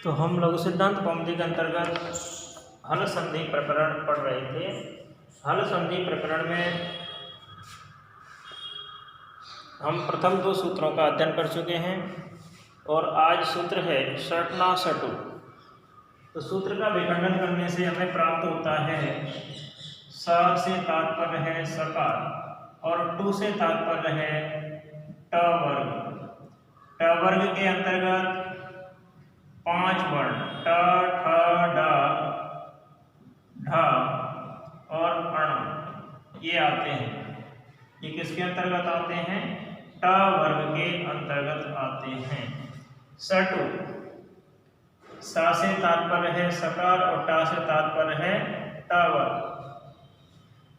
तो हम लघु सिद्धांत कौमुदी के अंतर्गत हल संधि प्रकरण पढ़ रहे थे। हल संधि प्रकरण में हम प्रथम दो सूत्रों का अध्ययन कर चुके हैं और आज सूत्र है षट्ना षटु। तो सूत्र का विखंडन करने से हमें प्राप्त होता है स से तात्पर्य है सकार और टू से तात्पर्य है ट वर्ग। ट वर्ग के अंतर्गत 5 वर्ण ट ठ ड ढ और अण ये आते हैं। ये किसके अंतर्गत आते हैं? ट वर्ग के अंतर्गत आते हैं। षटु सा से तात्पर्य है सकार और टा से तात्पर्य है ट वर्ग।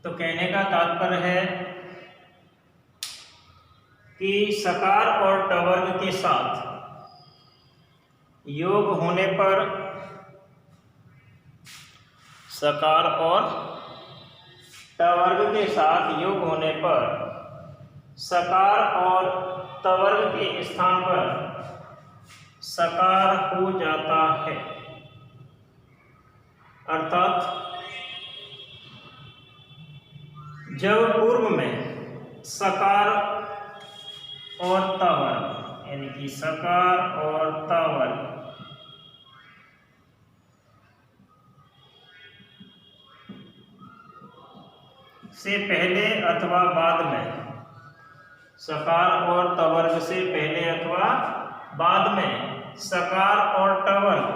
तो कहने का तात्पर्य है कि सकार और ट वर्ग के साथ योग होने पर सकार और ट वर्ग के साथ योग होने पर सकार और ट वर्ग के स्थान पर सकार हो जाता है। अर्थात जब पूर्व में सकार और ट वर्ग यानी कि सकार और ट वर्ग से पहले अथवा बाद में, सकार और ट वर्ग से पहले अथवा बाद में सकार और ट वर्ग,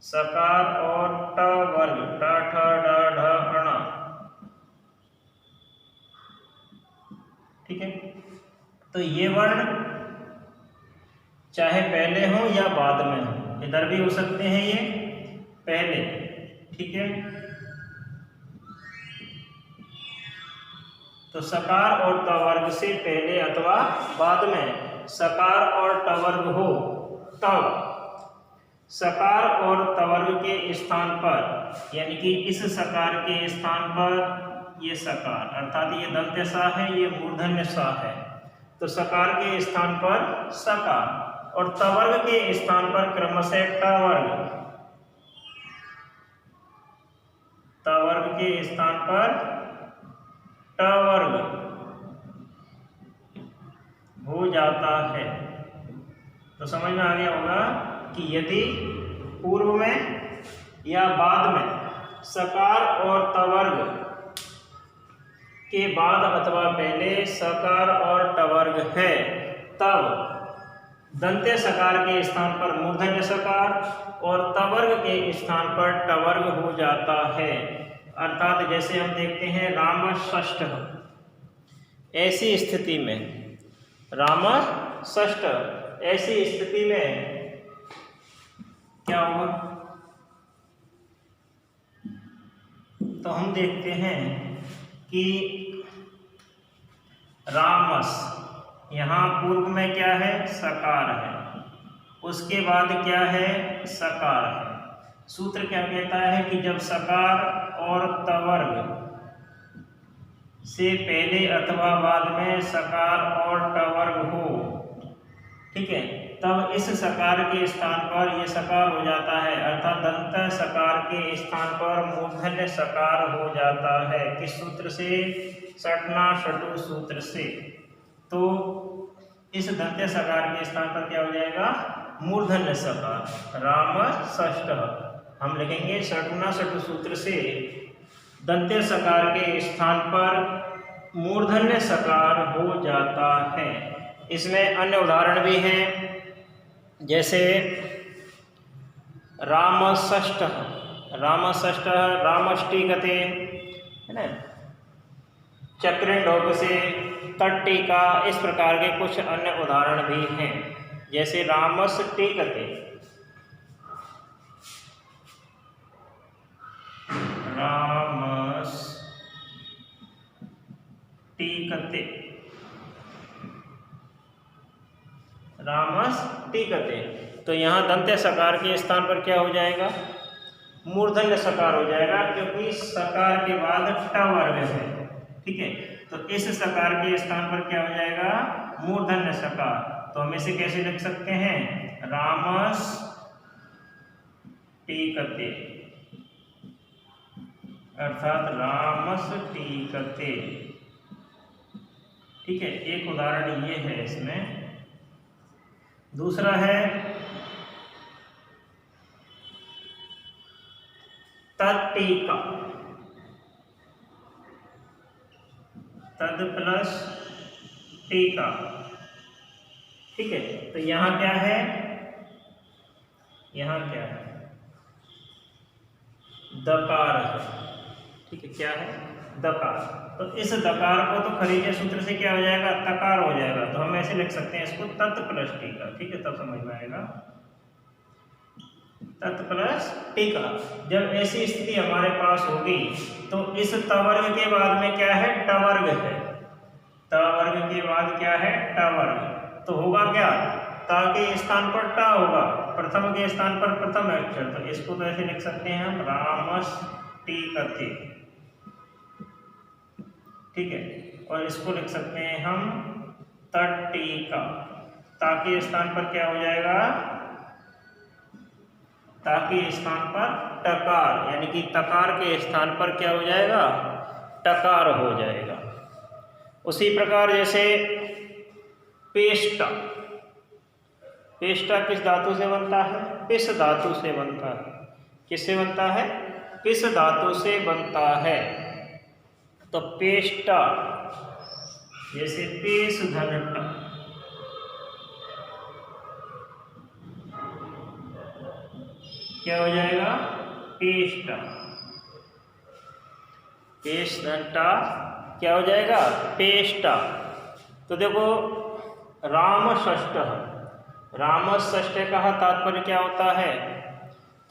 सकार और ट वर्ग ट ठ ड ढ अण, ठीक है। तो ये वर्ण चाहे पहले हो या बाद में हो, इधर भी हो सकते हैं ये पहले, ठीक है। तो सकार और ट वर्ग से पहले अथवा बाद में सकार और ट वर्ग हो तब सकार और ट वर्ग के स्थान पर यानी कि इस सकार के स्थान पर ये सकार अर्थात ये दंत्य सा है, ये मूर्धन्य सा है। तो सकार के स्थान पर सकार और ट वर्ग के स्थान पर क्रमशः ट वर्ग, ट वर्ग के स्थान पर ट वर्ग हो जाता है। तो समझ में आ गया होगा कि यदि पूर्व में या बाद में सकार और ट वर्ग के बाद अथवा पहले सकार और ट वर्ग है तब दंत्य सकार के स्थान पर मूर्धन्य सकार और ट वर्ग के स्थान पर ट वर्ग हो जाता है। अर्थात जैसे हम देखते हैं राम षष्ठ, ऐसी स्थिति में राम षष्ठ, ऐसी स्थिति में क्या होगा? तो हम देखते हैं कि रामस यहाँ पूर्व में क्या है? सकार है, उसके बाद क्या है? सकार है। सूत्र क्या कहता है कि जब सकार और ट वर्ग से पहले अथवा बाद में सकार और ट वर्ग हो, ठीक है, तब इस सकार के स्थान पर यह सकार हो जाता है। अर्थात दंत सकार के स्थान पर मूर्धन्य सकार हो जाता है। किस सूत्र से? षट्ना षटु सूत्र से। तो इस दंत्य सकार के स्थान पर क्या हो जाएगा? मूर्धन्य सकार, राम षष्ठ। हम लिखेंगे षट्ना षटु सूत्र से दंत्य सकार के स्थान पर मूर्धन्य सकार हो जाता है। इसमें अन्य उदाहरण भी हैं, जैसे राम षष्ठ, राम षष्ठ, रामष्टिकते, है ना, चक्रिंडोक से तट्टिका, इस प्रकार के कुछ अन्य उदाहरण भी हैं। जैसे रामष्टिकते, रामष्टिकते, रामष्टिकते, तो यहाँ दंत्य सकार के स्थान पर क्या हो जाएगा? मूर्धन्य सकार हो जाएगा, क्योंकि सकार के बाद ट वर्ग है, ठीक है। तो इस सकार के स्थान पर क्या हो जाएगा? मूर्धन्य सकार। तो हम इसे कैसे लिख सकते हैं? रामष्टिकते, अर्थात रामष्टिकते। ठीक है, एक उदाहरण ये है इसमें। दूसरा है तत्टीका, तद प्लस टीका। ठीक है, तो यहाँ क्या है? यहाँ क्या है? दकार है। ठीक है, क्या है? दकार। तो इस दकार को तो खरीजे सूत्र से क्या हो जाएगा? तकार हो जाएगा। तो हम ऐसे लिख सकते हैं इसको तत् प्लस टीका। ठीक है, तब समझ में आएगा। तत् प्लस टीका। जब ऐसी स्थिति हमारे पास होगी तो इस तवर्ग के बाद में क्या है? टवर्ग है। तवर्ग के बाद क्या है? टवर्ग। तो होगा क्या? ता के स्थान पर टा होगा, प्रथम के स्थान पर प्रथम अक्षर। तो इसको तो ऐसे लिख सकते हैं हम रामष्टिकते। ठीक है, और इसको लिख सकते हैं हम तट्टीका। ता के स्थान पर क्या हो जाएगा? ता के स्थान पर टकार, यानी कि तकार के स्थान पर क्या हो जाएगा? टकार हो जाएगा। उसी प्रकार जैसे पेष्टा, पेष्टा किस धातु से बनता है? पिस धातु से बनता है। किससे बनता है? पिस धातु से बनता है। तो पेष्टा, जैसे पेश धनटा, क्या हो जाएगा? पेष्टा। पेश धनटा क्या हो जाएगा? पेष्टा। तो देखो रामषष्ठ, रामषष्ठ का तात्पर्य क्या होता है?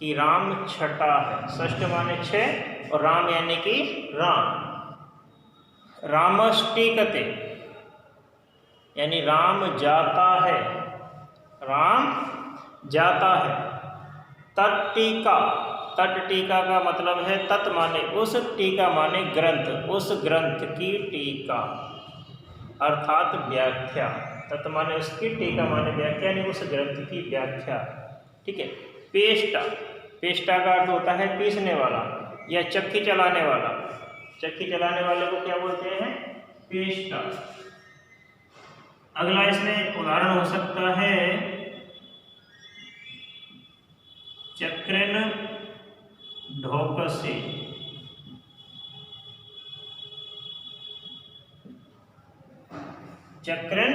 कि राम छठा है। षष्ठ माने 6 और राम यानी कि राम। रामष्टिकते यानी राम जाता है, राम जाता है। तट्टीका, तट्टीका का मतलब है तत् माने उस, टीका माने ग्रंथ, उस ग्रंथ की टीका अर्थात व्याख्या। तत् माने उसकी, टीका माने व्याख्या, यानी उस ग्रंथ की व्याख्या। ठीक है। पेष्टा, पेष्टा का अर्थ होता है पीसने वाला या चक्की चलाने वाला। चक्की चलाने वाले को क्या बोलते हैं? पेष्टा। अगला इसमें उदाहरण हो सकता है चक्रेन ढोकसे। चक्रेन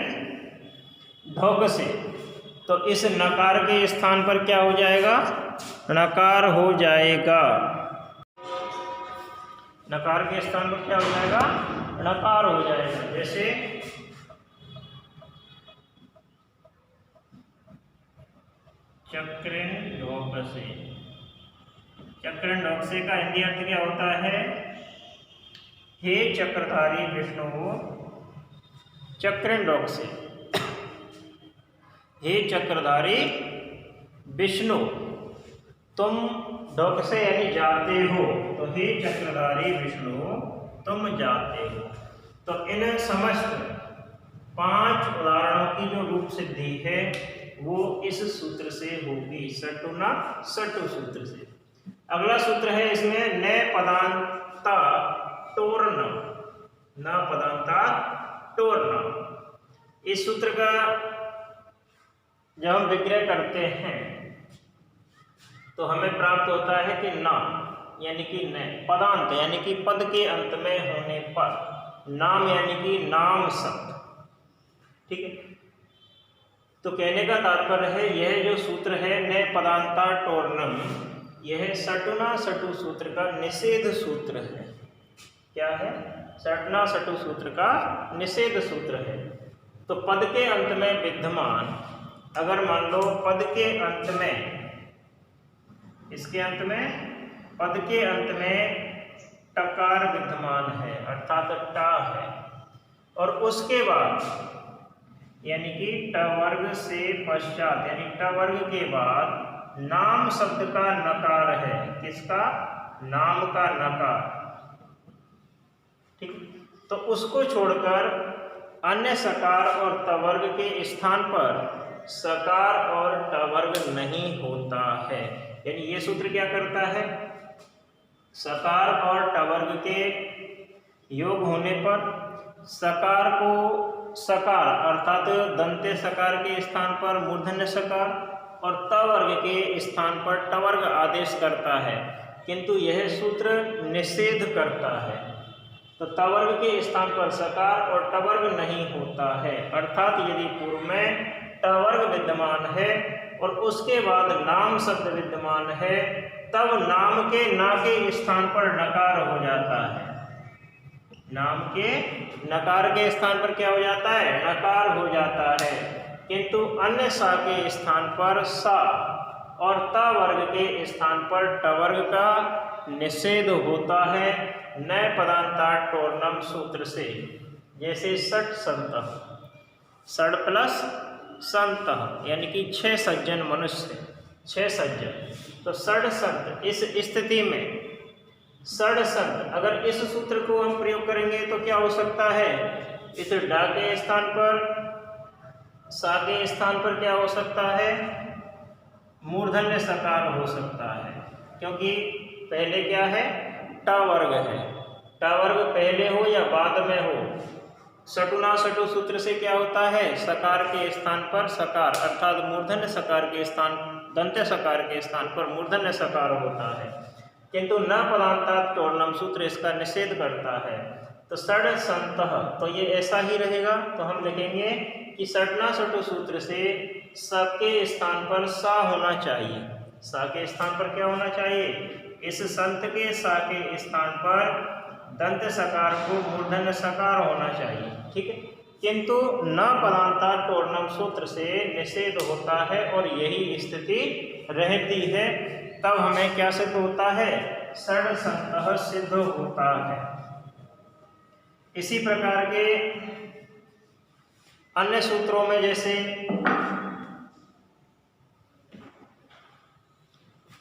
ढोकसे, तो इस नकार के स्थान पर क्या हो जाएगा? नकार हो जाएगा। नकार के स्थान पर क्या हो जाएगा? नकार हो जाएगा। जैसे चक्रेन ढोकसे। चक्रेन ढोकसे का हिंदी अर्थ क्या होता है? हे चक्रधारी विष्णु चक्रेन ढोकसे। हे चक्रधारी विष्णु तुम ढोकसे यानी जाते हो, तो हे चक्रधारी विष्णु तुम जाते हो। तो इन समस्त 5 उदाहरणों की जो रूप सिद्धि है वो इस सूत्र से होगी, सटुना सटु सूत्र से। अगला सूत्र है इसमें न पदांता टोरना, न पदांता टोरना। इस सूत्र का जब हम विग्रह करते हैं तो हमें प्राप्त होता है कि ना यानी कि न, पदांत यानी कि पद के अंत में होने पर, नाम यानी कि नाम शब्द। ठीक है, तो कहने का तात्पर्य है यह जो सूत्र है न पदांता टोर्नम, यह सटुना सटु सूत्र का निषेध सूत्र है। क्या है? सटना सटु सूत्र का निषेध सूत्र है। तो पद के अंत में विद्यमान, अगर मान लो पद के अंत में, इसके अंत में, पद के अंत में टकार विद्यमान है अर्थात टा है, और उसके बाद यानी कि टवर्ग से पश्चात यानी टवर्ग के बाद नाम शब्द का नकार है। किसका? नाम का नकार। ठीक, तो उसको छोड़कर अन्य सकार और टवर्ग के स्थान पर सकार और टवर्ग नहीं होता है। यानी ये सूत्र क्या करता है, सकार और टवर्ग के योग होने पर सकार को सकार अर्थात दंते सकार के स्थान पर मूर्धन्य सकार और टवर्ग के स्थान पर टवर्ग आदेश करता है, किंतु यह सूत्र निषेध करता है। तो टवर्ग के स्थान पर सकार और टवर्ग नहीं होता है, अर्थात यदि पूर्व में टवर्ग विद्यमान है और उसके बाद नाम शब्द विद्यमान है, तब नाम के ना के स्थान पर नकार हो जाता है। नाम के नकार के स्थान पर क्या हो जाता है, नकार हो जाता है, किंतु अन्य सा के स्थान पर सा और ता वर्ग के स्थान पर टवर्ग का निषेध होता है नए पदांताटोर्नम सूत्र से। जैसे षट संतः, षड प्लस संतः यानी कि 6 सज्जन मनुष्य, 6 सज्जन, तो षड संत। इस स्थिति में षड संत अगर इस सूत्र को हम प्रयोग करेंगे तो क्या हो सकता है, इस डा के स्थान पर सा के स्थान पर क्या हो सकता है, मूर्धन्य सकार हो सकता है, क्योंकि पहले क्या है, ट वर्ग है। ट वर्ग पहले हो या बाद में हो, सटुना सटु सूत्र से क्या होता है, सकार के स्थान पर सकार अर्थात मूर्धन्य सकार के स्थान दंत्य सकार के स्थान पर मूर्धन्य सकार होता है, किंतु न पदांताटोर्नम सूत्र इसका निषेध करता है। तो षड संतः, तो ये ऐसा ही रहेगा। तो हम लिखेंगे कि सटना सटु सूत्र से स के स्थान पर सा होना चाहिए। सा के स्थान पर क्या होना चाहिए, इस संत के सा के स्थान पर दंत सकार को मूर्धन्य सकार होना चाहिए, ठीक है। किंतु न पदांताटोर्नम सूत्र से निषेध होता है और यही स्थिति रहती है, तब हमें क्या सिद्ध होता है, षड संतः सिद्ध होता है। इसी प्रकार के अन्य सूत्रों में जैसे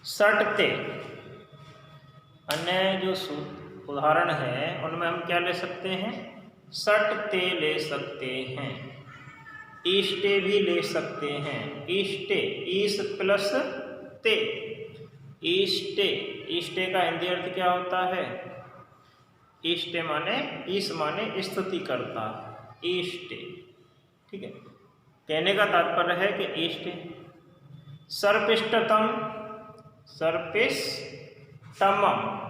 षटते, अन्य जो उदाहरण है उनमें हम क्या ले सकते हैं, षटते ले सकते हैं, ईष्टे भी ले सकते हैं। ईष्टे, ईश प्लस ते, ईष्टे, ईष्टे का हिंदी अर्थ क्या होता है, ईष्टे माने ईश माने स्तुति करता, ईष्टे, ठीक है। कहने का तात्पर्य है कि ईष्टे। सर्पिष्टतम, सर्पिष्टमम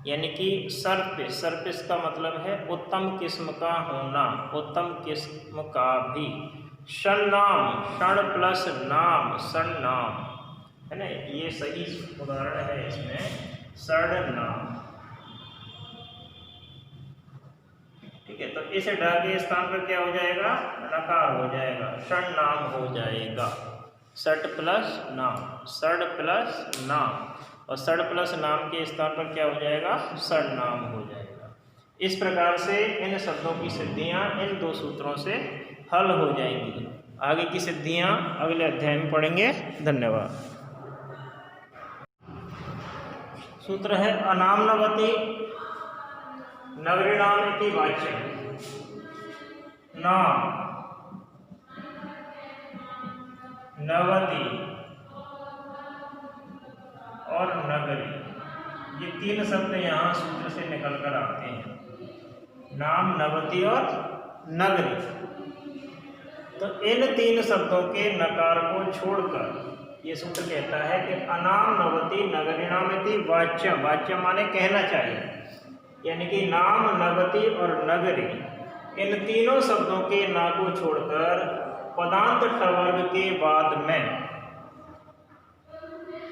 यानी कि सर्पिस, सर्पिस का मतलब है उत्तम किस्म का होना, उत्तम किस्म का भी। षण्णाम, षण प्लस नाम, षण्णाम है ना, ये सही उदाहरण है इसमें, षण्णाम, ठीक है। तो इस डा के स्थान पर क्या हो जाएगा, नकार हो जाएगा, षण्णाम हो जाएगा। षट प्लस नाम, षड प्लस नाम, और षड प्लस नाम के स्थान पर क्या हो जाएगा, षण्णाम हो जाएगा। इस प्रकार से इन शब्दों की सिद्धियां इन 2 सूत्रों से हल हो जाएंगी। आगे की सिद्धियां अगले अध्याय में पढ़ेंगे। धन्यवाद। सूत्र है अनाम्नवति नगरीणाम इति वाच्यम। नाम, नवति और नगरी, ये 3 शब्द यहाँ सूत्र से निकल कर आते हैं, नाम, नवति और नगरी। तो इन 3 शब्दों के नकार को छोड़कर ये सूत्र कहता है कि अनाम नवति नगरीणामिति वाच्यम, वाच्यम माने कहना चाहिए, यानी कि नाम, नवति और नगरी इन तीनों शब्दों के ना को छोड़कर पदांत टवर्ग के बाद में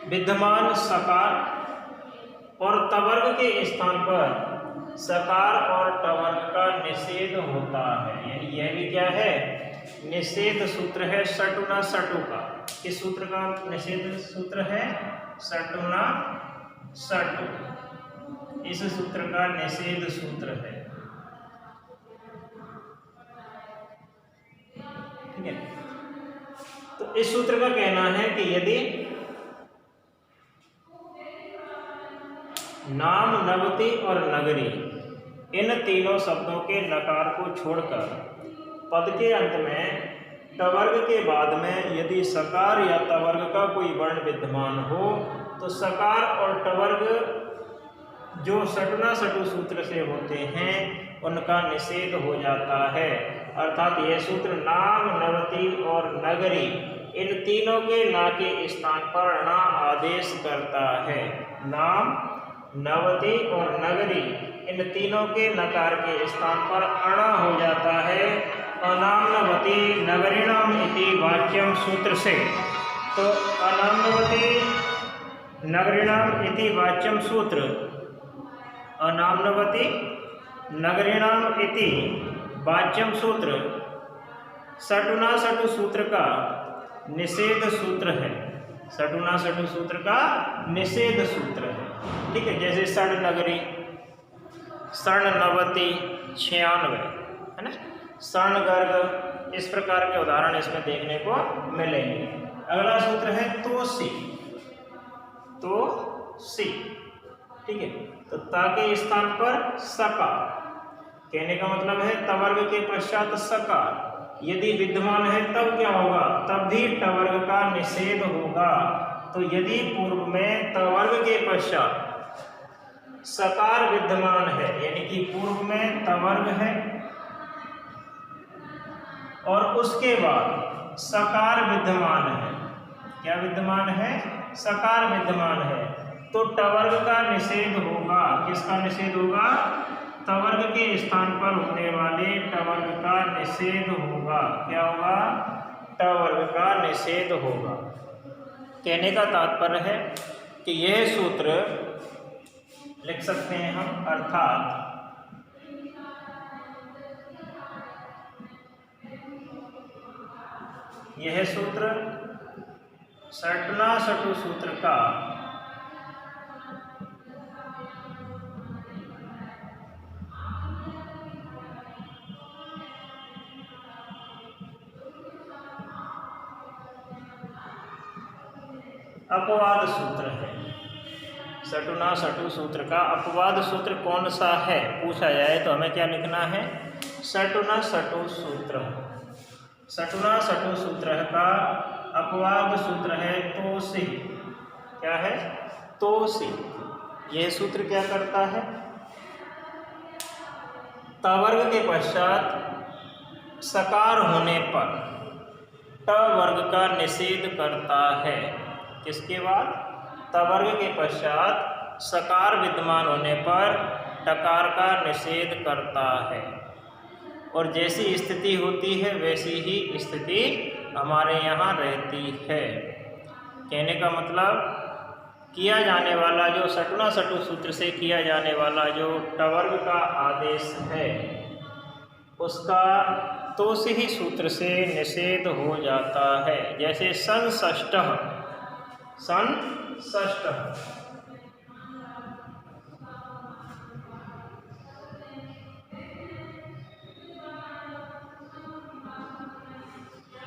विद्यमान सकार और टवर्ग के स्थान पर सकार और टवर्ग का निषेध होता है। यानी यह भी क्या है, निषेध सूत्र है सटुना सटु का। इस सूत्र का निषेध सूत्र है सटुना सटु, इस सूत्र का निषेध सूत्र है, ठीक है। तो इस सूत्र का कहना है कि यदि नाम, नवति और नगरी इन तीनों शब्दों के नकार को छोड़कर पद के अंत में टवर्ग के बाद में यदि सकार या तवर्ग का कोई वर्ण विद्यमान हो तो सकार और टवर्ग जो सटुना सटु सूत्र से होते हैं उनका निषेध हो जाता है। अर्थात यह सूत्र नाम, नवति और नगरी इन तीनों के ना के स्थान पर णा आदेश करता है। नाम, नवति और नगरी इन तीनों के नकार के स्थान पर अणा हो जाता है। अनाम्नवति नगरीणाम इति वाच्यम सूत्र से। तो अनाम्नवति नगरीणाम इति वाच्यम सूत्र, अनाम्नवति नगरीणाम इति वाच्यम सूत्र सटुना सटु सूत्र का निषेध सूत्र है। सटुना सटु सूत्र का निषेध सूत्र है। ठीक है, जैसे सण नगरी, सण नवति 96 है ना, सण गर्ग, इस प्रकार के उदाहरण इसमें देखने को मिलेंगे। अगला सूत्र है तोसी। तोसी, ठीक है, तो ता के स्थान पर सकार, कहने का मतलब है तवर्ग के पश्चात सकार यदि विद्यमान है तब क्या होगा, तब भी टवर्ग का निषेध होगा। तो यदि पूर्व में तवर्ग के पश्चात सकार विद्यमान है, यानी कि पूर्व में तवर्ग है और उसके बाद सकार विद्यमान है, क्या विद्यमान है, सकार विद्यमान है, तो टवर्ग का निषेध होगा। किसका निषेध होगा, तवर्ग के स्थान पर होने वाले टवर्ग का निषेध होगा। क्या होगा, टवर्ग का निषेध होगा। कहने का तात्पर्य है कि यह सूत्र लिख सकते हैं हम, अर्थात यह सूत्र सटुना सटु सूत्र का अपवाद सूत्र है। सटुना सटु सूत्र का अपवाद सूत्र कौन सा है पूछा जाए तो हमें क्या लिखना है, सटुना सटु सूत्र। सटुना सटु सूत्र का अपवाद सूत्र है तोसी। क्या है, तोसी। यह सूत्र क्या करता है, तवर्ग के पश्चात सकार होने पर टवर्ग का निषेध करता है। किसके बाद, तवर्ग के पश्चात सकार विद्यमान होने पर टकार का निषेध करता है। और जैसी स्थिति होती है वैसी ही स्थिति हमारे यहाँ रहती है। कहने का मतलब किया जाने वाला जो सटुना सटु सूत्र से किया जाने वाला जो टवर्ग का आदेश है उसका तोसी ही सूत्र से निषेध हो जाता है। जैसे संषष्टः, संषष्टः,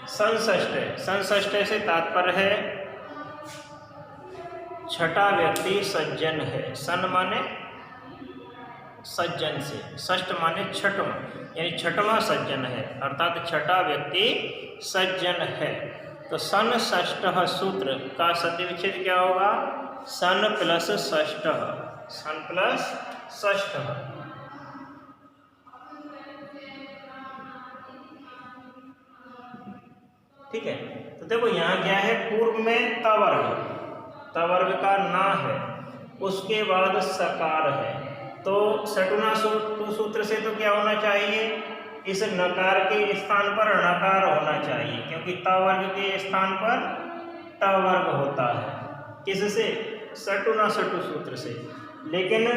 संषष्टः, संषष्टः से तात्पर्य है छठा व्यक्ति सज्जन है। सन माने सज्जन से, षष्ठ माने छठवां, यानी छठवां सज्जन है, अर्थात छठा व्यक्ति सज्जन है। तो सन षष्टः सूत्र का सत्य विच्छेद क्या होगा, सन प्लस षष्टः, सन प्लस षष्टः। ठीक है, तो देखो यहाँ क्या है, पूर्व में तवर्ग, तवर्ग का ना है, उसके बाद सकार है। तो सटुना सूत्र से तो क्या होना चाहिए, इस नकार के स्थान पर णकार होना चाहिए, क्योंकि तवर्ग के स्थान पर टवर्ग होता है। किससे, सटुना सटु सूत्र से। लेकिन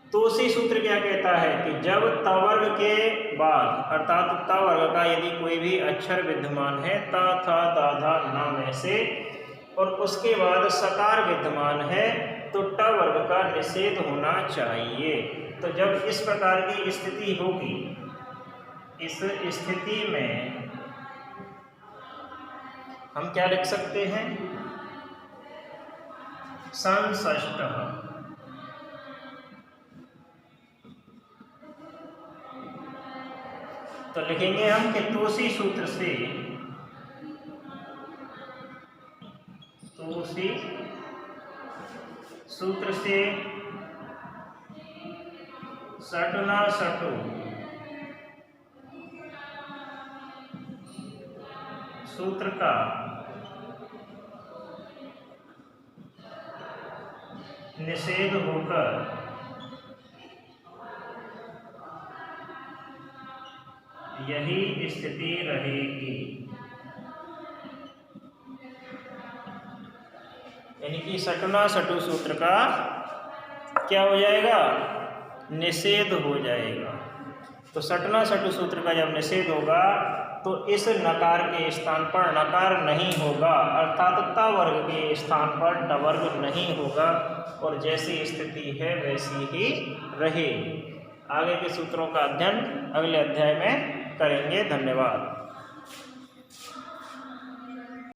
तोसी सूत्र क्या कहता है कि जब तवर्ग के बाद अर्थात तवर्ग का यदि कोई भी अक्षर विद्यमान है ता था दा धा ना में से और उसके बाद सकार विद्यमान है तो टवर्ग का निषेध होना चाहिए। तो जब इस प्रकार की स्थिति होगी, इस स्थिति में हम क्या लिख सकते हैं, संषष्टः। तो लिखेंगे हम कि तोसी सूत्र से सटना सटो सूत्र का निषेध होकर यही स्थिति रहेगी। यानी कि सटना सटु सूत्र का क्या हो जाएगा, निषेध हो जाएगा। तो सटना सटु सूत्र का जब निषेध होगा तो इस नकार के स्थान पर नकार नहीं होगा, अर्थात ता वर्ग के स्थान पर ड वर्ग नहीं होगा और जैसी स्थिति है वैसी ही रहेगी। आगे के सूत्रों का अध्ययन अगले अध्याय में करेंगे। धन्यवाद।